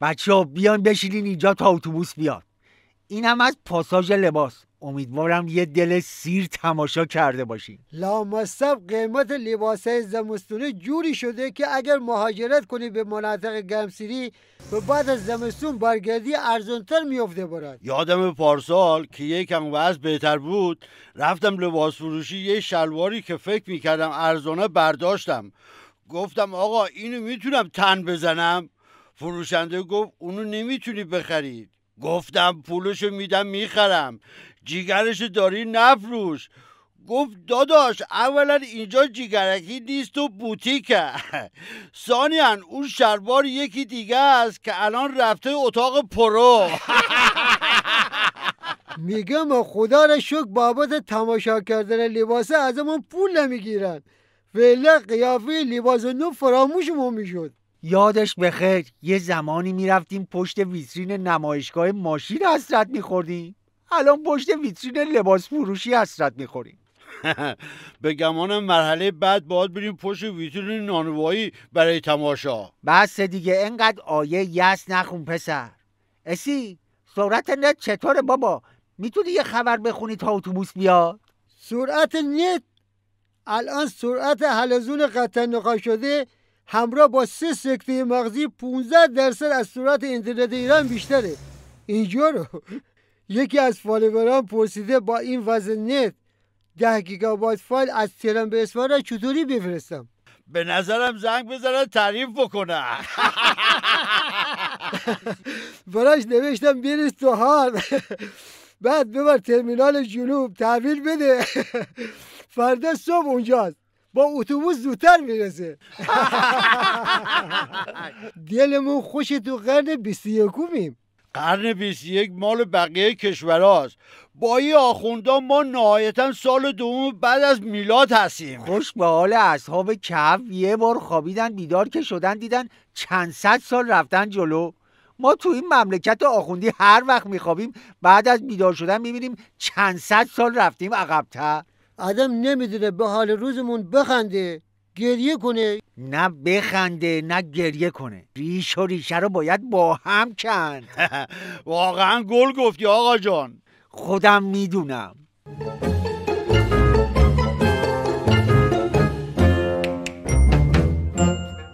بچه‌ها بیان بشینین اینجا تا اتوبوس بیاد. اینم از پاساژ لباس. امیدوارم یه دل سیر تماشا کرده باشین. لامصب قیمت لباسای زمستونی جوری شده که اگر مهاجرت کنی به مناطق گرمسیری و بعد از زمستون برگردی ارزانتر میفته برات. یادم پارسال که یکم وضع بهتر بود رفتم لباس فروشی، یه شلواری که فکر میکردم ارزانه برداشتم. گفتم آقا اینو میتونم تن بزنم؟ فروشنده گفت اونو نمیتونی بخرید. گفتم پولشو میدم میخرم. جیگرشو داری نفروش. گفت داداش اولا اینجا جیگرکی نیست و بوتیکه. ثانیاً اون شلوار یکی دیگه است که الان رفته اتاق پرو. میگم خدا را شکر بابت تماشا کردن لباسه ازمون پول نمیگیرن، ولی قیافه لباس نو فراموشمون میشد. یادش بخیر یه زمانی میرفتیم پشت ویترین نمایشگاه ماشین حسرت میخوردیم، الان پشت ویترین لباس فروشی حسرت میخوریم. به گمانم مرحله بعد باید بریم پشت ویترین نانوایی برای تماشا. بس دیگه انقدر آیه یس نخون پسر. اسی سرعت نت چطوره بابا؟ میتونی یه خبر بخونی تا اتوبوس بیاد؟ سرعت نت الان سرعت حلزون قطع نقا شده همراه با 3 سکته مغزی 15% از سرعت اینترنت ایران بیشتره. اینجا رو یکی از فالووران پرسیده با این وضع نت 10 گیگابایت فایل از تهران به اصفهان چطوری بفرستم؟ به نظرم زنگ بزنن تعریف بکنه. براش نوشتم بریز تو هارد، بعد ببر ترمینال جنوب تحویل بده، فردا صبح اونجاست، با اتوبوس زودتر میرسه. دلمون خوش تو قرن 21میم. قرن 21 مال بقیه کشوراست. با این آخوندا ما نهایتا سال دوم بعد از میلاد هستیم. خوش به حال اصحاب کهف یه بار خوابیدن بیدار که شدن دیدن چند صد سال رفتن جلو. ما تو این مملکت آخوندی هر وقت میخوابیم بعد از بیدار شدن میبینیم چند صد سال رفتیم عقب‌تر. آدم نمیدونه به حال روزمون بخنده گریه کنه، نه بخنده نه گریه کنه. ریش و ریشه رو باید با هم کند. واقعا گل گفتی آقا جان. خودم میدونم.